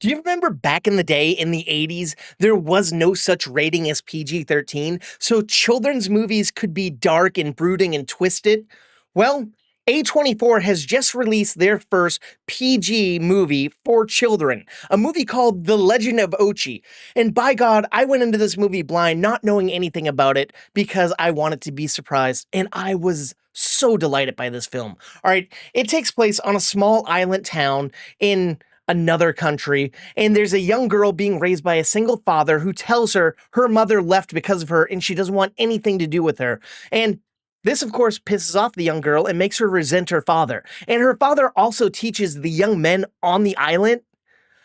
Do you remember back in the day in the 80s, there was no such rating as PG-13, so children's movies could be dark and brooding and twisted? Well, A24 has just released their first PG movie for children, a movie called The Legend of Ochi. And by God, I went into this movie blind, not knowing anything about it because I wanted to be surprised, and I was so delighted by this film. All right, it takes place on a small island town in another country, and there's a young girl being raised by a single father who tells her her mother left because of her and she doesn't want anything to do with her. And this, of course, pisses off the young girl and makes her resent her father. And her father also teaches the young men on the island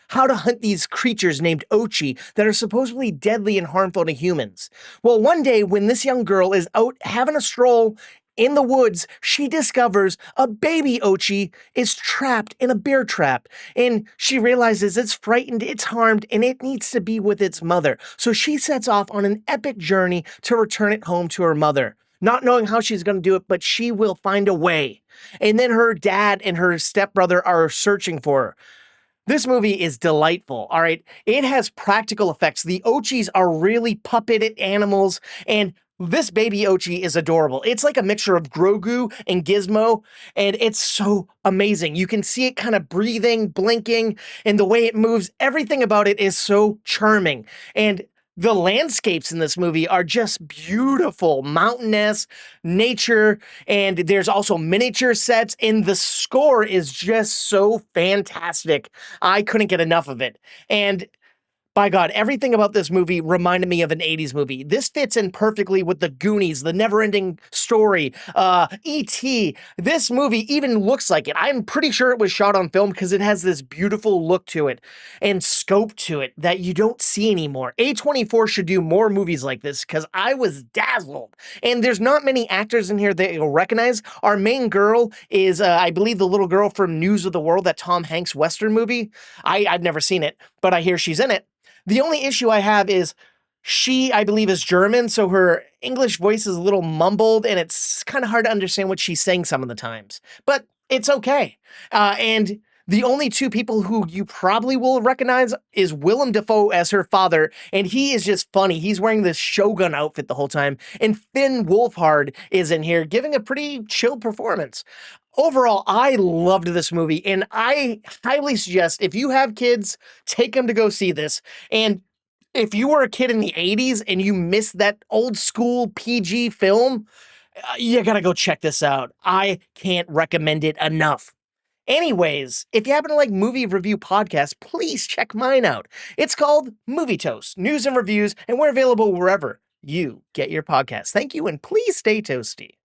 how to hunt these creatures named Ochi that are supposedly deadly and harmful to humans. Well, one day when this young girl is out having a stroll in the woods, she discovers a baby Ochi is trapped in a bear trap. And she realizes it's frightened, it's harmed, and it needs to be with its mother. So she sets off on an epic journey to return it home to her mother. Not knowing how she's going to do it, but she will find a way. And then her dad and her stepbrother are searching for her. This movie is delightful, all right? It has practical effects. The Ochis are really puppeted animals, and this baby Ochi is adorable. It's like a mixture of Grogu and Gizmo, and it's so amazing. You can see it kind of breathing, blinking, and the way it moves. Everything about it is so charming. And the landscapes in this movie are just beautiful, mountainous, nature, and there's also miniature sets, and the score is just so fantastic. I couldn't get enough of it. And by God, everything about this movie reminded me of an 80s movie. This fits in perfectly with the Goonies, the Never-Ending Story, E.T. This movie even looks like it. I'm pretty sure it was shot on film because it has this beautiful look to it and scope to it that you don't see anymore. A24 should do more movies like this because I was dazzled. And there's not many actors in here that you'll recognize. Our main girl is, I believe, the little girl from News of the World, that Tom Hanks Western movie. I've never seen it, but I hear she's in it. The only issue I have is she, I believe, is German, so her English voice is a little mumbled, and it's kind of hard to understand what she's saying some of the times. But it's okay. And the only two people who you probably will recognize is Willem Dafoe as her father, and he is just funny. He's wearing this Shogun outfit the whole time, and Finn Wolfhard is in here giving a pretty chill performance. Overall, I loved this movie, and I highly suggest if you have kids, take them to go see this. And if you were a kid in the 80s and you missed that old school PG film, you gotta go check this out. I can't recommend it enough. Anyways, if you happen to like movie review podcasts, please check mine out. It's called Movie Toast, news and reviews, and we're available wherever you get your podcasts. Thank you, and please stay toasty.